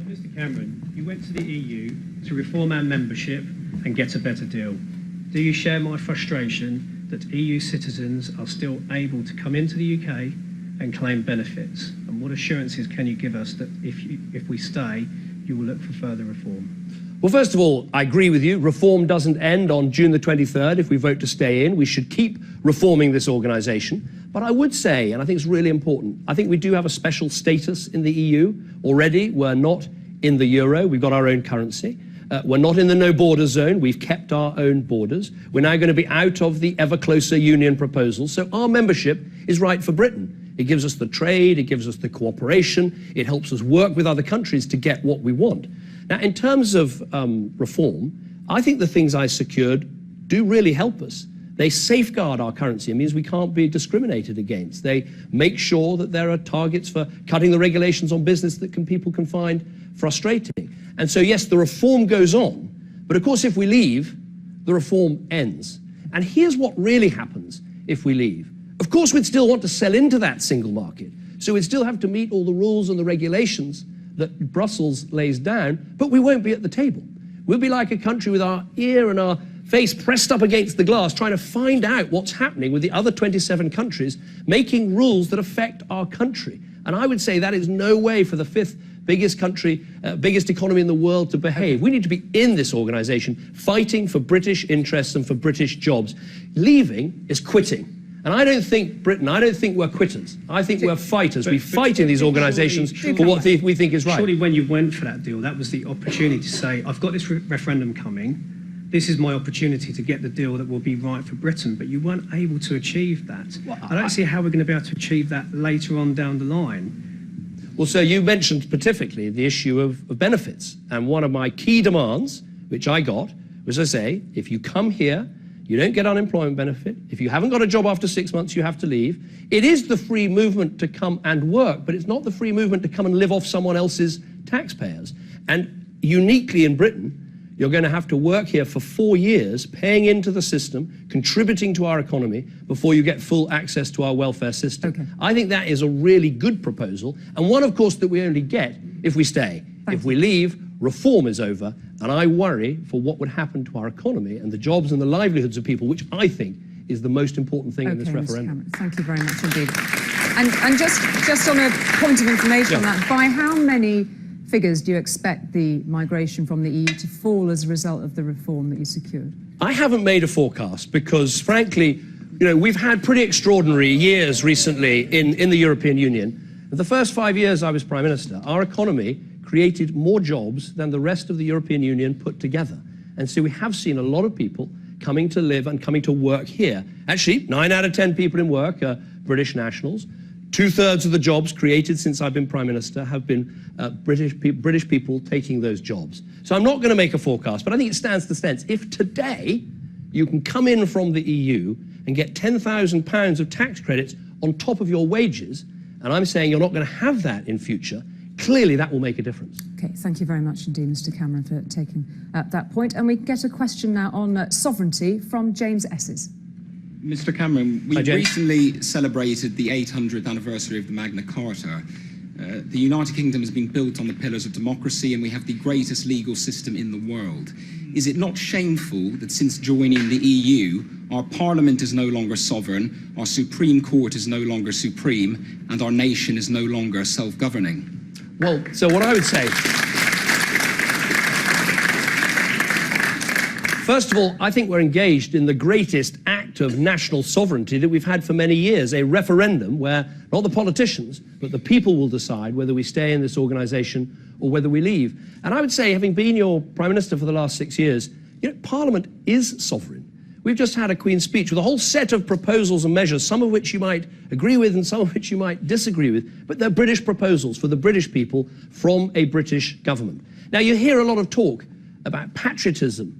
Speaker 19: Mr. Cameron, you went to the EU to reform our membership and get a better deal. Do you share my frustration that EU citizens are still able to come into the UK and claim benefits? And what assurances can you give us that if we stay, you will look for further reform?
Speaker 15: Well, first of all, I agree with you. Reform doesn't end on June the 23rd if we vote to stay in. We should keep reforming this organisation. But I would say, and I think it's really important, I think we do have a special status in the EU already. We're not in the euro. We've got our own currency. We're not in the no border zone. We've kept our own borders. We're now going to be out of the ever closer union proposal. So our membership is right for Britain. It gives us the trade, it gives us the cooperation, it helps us work with other countries to get what we want. Now, in terms of reform, I think the things I secured do really help us. They safeguard our currency. It means we can't be discriminated against. They make sure that there are targets for cutting the regulations on business that people can find frustrating. And so, yes, the reform goes on. But of course, if we leave, the reform ends. And here's what really happens if we leave. Of course, we'd still want to sell into that single market. So we'd still have to meet all the rules and the regulations that Brussels lays down, but we won't be at the table. We'll be like a country with our ear and our face pressed up against the glass, trying to find out what's happening with the other 27 countries, making rules that affect our country. And I would say that is no way for the fifth biggest country, biggest economy in the world to behave. We need to be in this organisation, fighting for British interests and for British jobs. Leaving is quitting. And I don't think we're quitters. I think we're fighters. We fight in these organisations for what we think is right.
Speaker 19: Surely when you went for that deal, that was the opportunity to say, I've got this referendum coming. This is my opportunity to get the deal that will be right for Britain. But you weren't able to achieve that. Well, I don't see how we're going to be able to achieve that later on down the line.
Speaker 15: Well, sir, you mentioned specifically the issue of benefits. And one of my key demands, which I got, was to say, if you come here, you don't get unemployment benefit. If you haven't got a job after 6 months, you have to leave. It is the free movement to come and work, but it's not the free movement to come and live off someone else's taxpayers. And uniquely in Britain, you're going to have to work here for 4 years, paying into the system, contributing to our economy, before you get full access to our welfare system. Okay. I think that is a really good proposal, and one, of course, that we only get if we stay. If we leave, reform is over, and I worry for what would happen to our economy and the jobs and the livelihoods of people, which I think is the most important thing in this referendum.
Speaker 2: Mr. Cameron, thank you very much indeed. And just on a point of information on that, by how many figures do you expect the migration from the EU to fall as a result of the reform that you secured?
Speaker 15: I haven't made a forecast because, frankly, we've had pretty extraordinary years recently in the European Union. In the first 5 years I was Prime Minister, our economy created more jobs than the rest of the European Union put together. And so we have seen a lot of people coming to live and coming to work here. Actually, 9 out of 10 people in work are British nationals. 2/3 of the jobs created since I've been Prime Minister have been British people taking those jobs. So I'm not going to make a forecast, but I think it stands to sense. If today you can come in from the EU and get £10,000 of tax credits on top of your wages, and I'm saying you're not going to have that in future, clearly that will make a difference.
Speaker 2: Okay, thank you very much indeed, Mr. Cameron, for taking that point. And we get a question now on sovereignty from James Esses.
Speaker 20: Mr. Cameron, we recently celebrated the 800th anniversary of the Magna Carta. The United Kingdom has been built on the pillars of democracy, and we have the greatest legal system in the world. Is it not shameful that since joining the EU, our parliament is no longer sovereign, our Supreme Court is no longer supreme, and our nation is no longer self-governing?
Speaker 15: Well, so what I would say, first of all, I think we're engaged in the greatest act of national sovereignty that we've had for many years, a referendum where not the politicians, but the people will decide whether we stay in this organisation or whether we leave. And I would say, having been your Prime Minister for the last 6 years, Parliament is sovereign. We've just had a Queen's speech with a whole set of proposals and measures, some of which you might agree with and some of which you might disagree with, but they're British proposals for the British people from a British government. Now, you hear a lot of talk about patriotism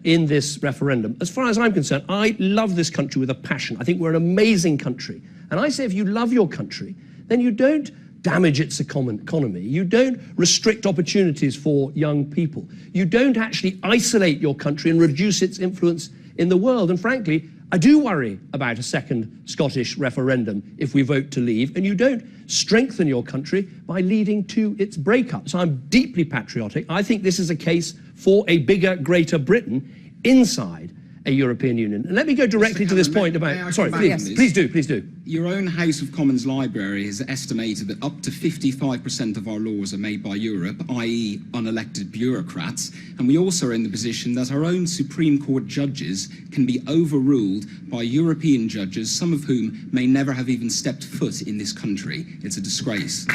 Speaker 15: in this referendum. As far as I'm concerned, I love this country with a passion. I think we're an amazing country. And I say if you love your country, then you don't damage its economy. You don't restrict opportunities for young people. You don't actually isolate your country and reduce its influence in the world. And frankly, I do worry about a second Scottish referendum if we vote to leave, and you don't strengthen your country by leading to its breakup. So I'm deeply patriotic. I think this is a case for a bigger, greater Britain inside a European Union. And let me go directly to this point about... Sorry, please do.
Speaker 20: Your own House of Commons library has estimated that up to 55% of our laws are made by Europe, i.e. unelected bureaucrats, and we also are in the position that our own Supreme Court judges can be overruled by European judges, some of whom may never have even stepped foot in this country. It's a disgrace.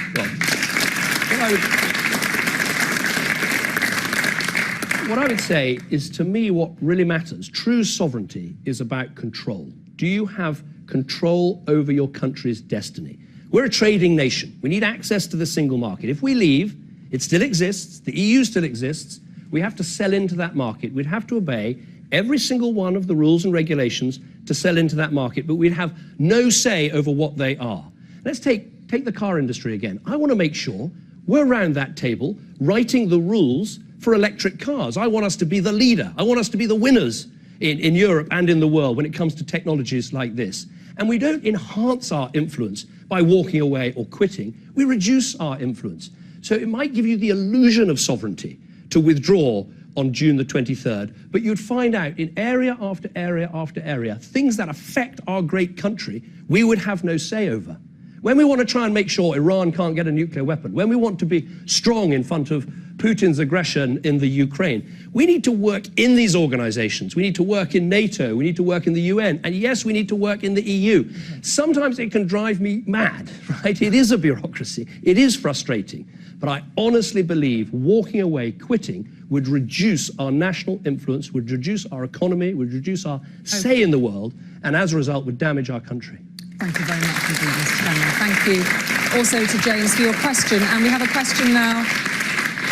Speaker 15: What I would say is, to me, what really matters, true sovereignty, is about control. Do you have control over your country's destiny? We're a trading nation. We need access to the single market. If we leave, it still exists, the EU still exists, we have to sell into that market. We'd have to obey every single one of the rules and regulations to sell into that market, but we'd have no say over what they are. Let's take the car industry again. I want to make sure we're around that table writing the rules for electric cars. I want us to be the leader. I want us to be the winners in Europe and in the world when it comes to technologies like this. And we don't enhance our influence by walking away or quitting. We reduce our influence. So it might give you the illusion of sovereignty to withdraw on June the 23rd, but you'd find out in area after area after area, things that affect our great country, we would have no say over. When we want to try and make sure Iran can't get a nuclear weapon, when we want to be strong in front of Putin's aggression in the Ukraine, we need to work in these organizations. We need to work in NATO. We need to work in the UN. And yes, we need to work in the EU. Sometimes it can drive me mad, right? It is a bureaucracy. It is frustrating. But I honestly believe walking away, quitting, would reduce our national influence, would reduce our economy, would reduce our say in the world, and as a result would damage our country.
Speaker 2: Thank you very much indeed, Mr. Cameron. Thank you also to James for your question. And we have a question now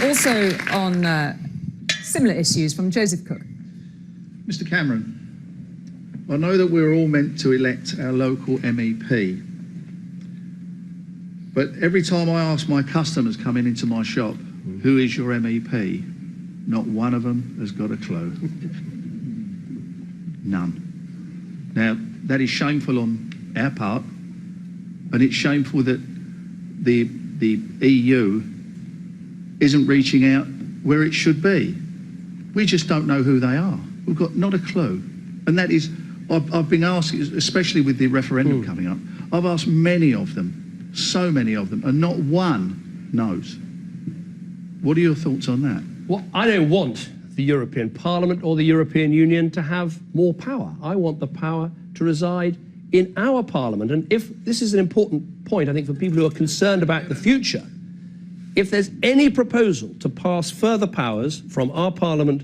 Speaker 2: also on similar issues from Joseph Cook.
Speaker 21: Mr. Cameron, I know that we're all meant to elect our local MEP, but every time I ask my customers coming into my shop, who is your MEP? Not one of them has got a clue. None. Now, that is shameful on our part, and it's shameful that the EU isn't reaching out where it should be. We just don't know who they are. We've got not a clue. And that is, I've been asking, especially with the referendum coming up, I've asked many of them, so many of them, and not one knows. What are your thoughts on that?
Speaker 15: Well, I don't want the European Parliament or the European Union to have more power. I want the power to reside in our Parliament. And if this is an important point, I think, for people who are concerned about the future, if there's any proposal to pass further powers from our Parliament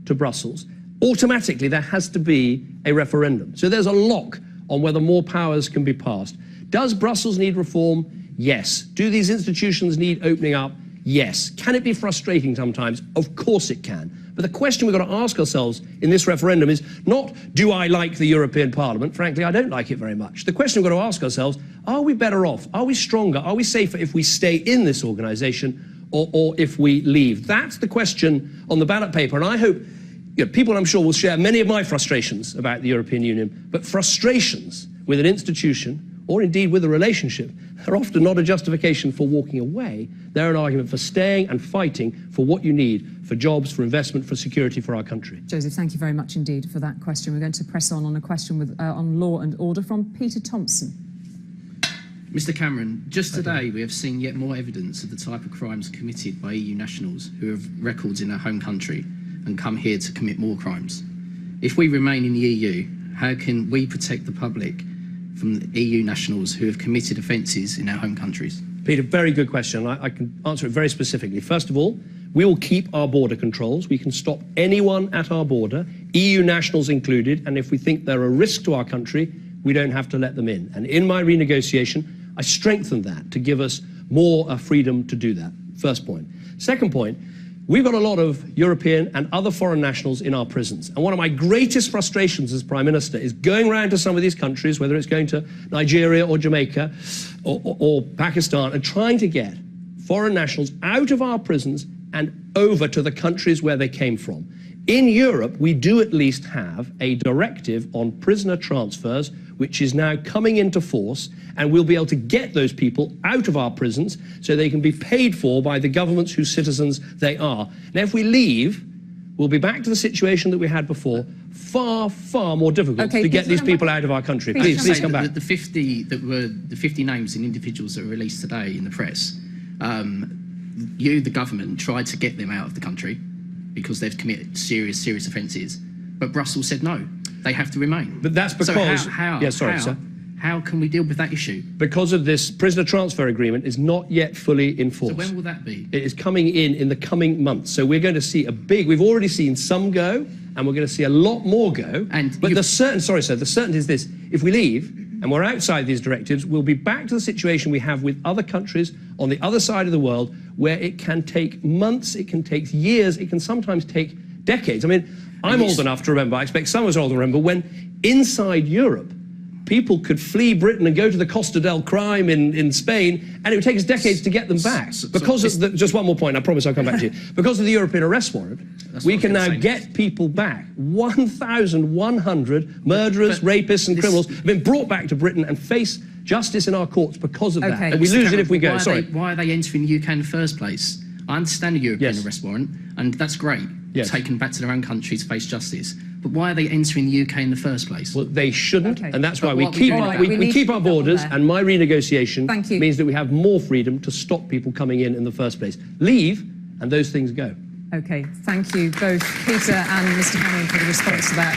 Speaker 15: to Brussels, automatically there has to be a referendum. So there's a lock on whether more powers can be passed. Does Brussels need reform? Yes. Do these institutions need opening up? Yes. Can it be frustrating sometimes? Of course it can. But the question we've got to ask ourselves in this referendum is not, do I like the European Parliament? Frankly, I don't like it very much. The question we've got to ask ourselves, are we better off? Are we stronger? Are we safer if we stay in this organisation or if we leave? That's the question on the ballot paper. And I hope people, I'm sure, will share many of my frustrations about the European Union, but frustrations with an institution, or indeed with a relationship, are often not a justification for walking away. They're an argument for staying and fighting for what you need for jobs, for investment, for security for our country.
Speaker 2: Joseph, thank you very much indeed for that question. We're going to press on a question with, on law and order from Peter Thompson.
Speaker 1: Mr Cameron, just today we have seen yet more evidence of the type of crimes committed by EU nationals who have records in their home country and come here to commit more crimes. If we remain in the EU, how can we protect the public from the EU nationals who have committed offences in our home countries?
Speaker 15: Peter, very good question. I can answer it very specifically. First of all, we will keep our border controls. We can stop anyone at our border, EU nationals included, and if we think they're a risk to our country, we don't have to let them in. And in my renegotiation, I strengthened that to give us more freedom to do that. First point. Second point, we've got a lot of European and other foreign nationals in our prisons. And one of my greatest frustrations as Prime Minister is going around to some of these countries, whether it's going to Nigeria or Jamaica or Pakistan, and trying to get foreign nationals out of our prisons and over to the countries where they came from. In Europe, we do at least have a directive on prisoner transfers, which is now coming into force, and we'll be able to get those people out of our prisons so they can be paid for by the governments whose citizens they are. Now, if we leave, we'll be back to the situation that we had before, far, far more difficult to get these people out of our country. Please come back.
Speaker 1: The 50 names and individuals that were released today in the press, you, the government, tried to get them out of the country because they've committed serious offences, but Brussels said no, they have to remain.
Speaker 15: But that's because...
Speaker 1: So how can we deal with that issue?
Speaker 15: Because of this prisoner transfer agreement is not yet fully enforced.
Speaker 1: So when will that be?
Speaker 15: It is coming in the coming months. So we're going to see we've already seen some go, and we're going to see a lot more go. But the certainty is this: if we leave and we're outside these directives, we'll be back to the situation we have with other countries on the other side of the world, where it can take months, it can take years, it can sometimes take decades. I mean, I'm old enough to remember, I expect some of us are old enough to remember, when inside Europe, people could flee Britain and go to the Costa del Crime in Spain, and it would take us decades to get them back. Because of just one more point, I promise I'll come back to you. Because of the European arrest warrant, we can now get people back. 1,100 murderers, rapists and criminals have been brought back to Britain and face justice in our courts because of that. And we lose it if we go.
Speaker 1: Why are they entering the UK in the first place? I understand the European arrest warrant, and that's great, taken back to their own country to face justice. But why are they entering the UK in the first place?
Speaker 15: Well, they shouldn't, and that's why we keep our borders, and my renegotiation means that we have more freedom to stop people coming in the first place. Leave, and those things go.
Speaker 2: Okay, thank you both, Peter and Mr Cameron, for the response to that.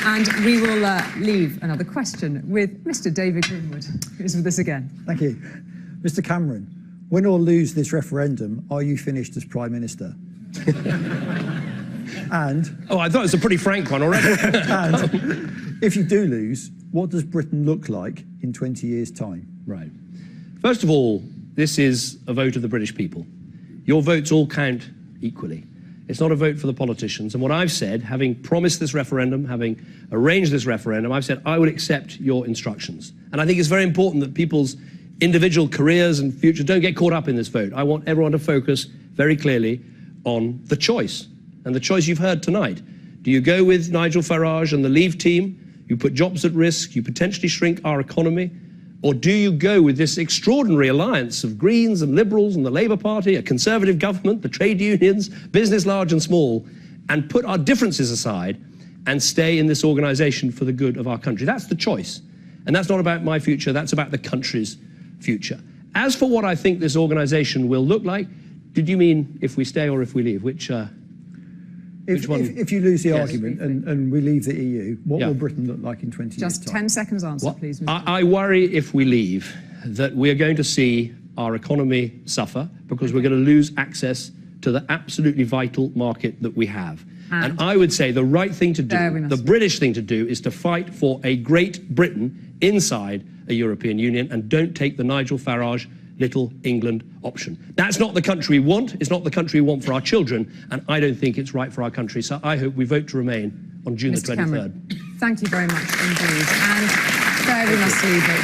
Speaker 2: And we will leave another question with Mr David Greenwood, who's with us again.
Speaker 13: Thank you. Mr Cameron, win or lose this referendum, are you finished as Prime Minister? And...
Speaker 15: Oh, I thought it was a pretty frank one already.
Speaker 13: And if you do lose, what does Britain look like in 20 years' time?
Speaker 15: Right. First of all, this is a vote of the British people. Your votes all count equally. It's not a vote for the politicians. And what I've said, having promised this referendum, having arranged this referendum, I've said I would accept your instructions. And I think it's very important that people's individual careers and future don't get caught up in this vote. I want everyone to focus very clearly on the choice. And the choice you've heard tonight. Do you go with Nigel Farage and the Leave team? You put jobs at risk, you potentially shrink our economy? Or do you go with this extraordinary alliance of Greens and Liberals and the Labour Party, a Conservative government, the trade unions, business large and small, and put our differences aside and stay in this organisation for the good of our country? That's the choice. And that's not about my future, that's about the country's future. As for what I think this organisation will look like, did you mean if we stay or if we leave? Which one?
Speaker 13: If you lose the argument and we leave the EU, what will Britain look like in 20 years' time?
Speaker 2: Just 10 seconds answer, please. Mr.
Speaker 15: I worry if we leave that we are going to see our economy suffer because we're going to lose access to the absolutely vital market that we have. And I would say the right thing to do, the British thing to do, is to fight for a great Britain inside a European Union and don't take the Nigel Farage Little England option. That's not the country we want, it's not the country we want for our children, and I don't think it's right for our country. So I hope we vote to remain on June the 23rd.
Speaker 2: Cameron, thank you very much indeed. And there we must leave it.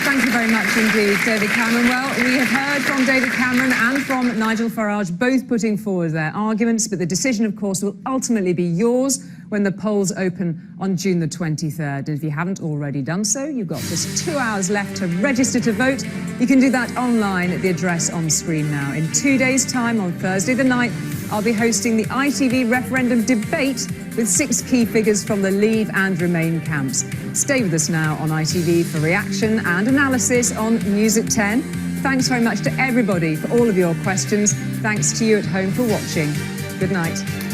Speaker 2: Thank you very much indeed, David Cameron. Well, we have heard from David Cameron and from Nigel Farage, both putting forward their arguments, but the decision, of course, will ultimately be yours when the polls open on June the 23rd. And if you haven't already done so, you've got just 2 hours left to register to vote. You can do that online at the address on screen now. In 2 days' time, on Thursday the 9th, I'll be hosting the ITV referendum debate with 6 key figures from the Leave and Remain camps. Stay with us now on ITV for reaction and analysis on News at 10. Thanks very much to everybody for all of your questions. Thanks to you at home for watching. Good night.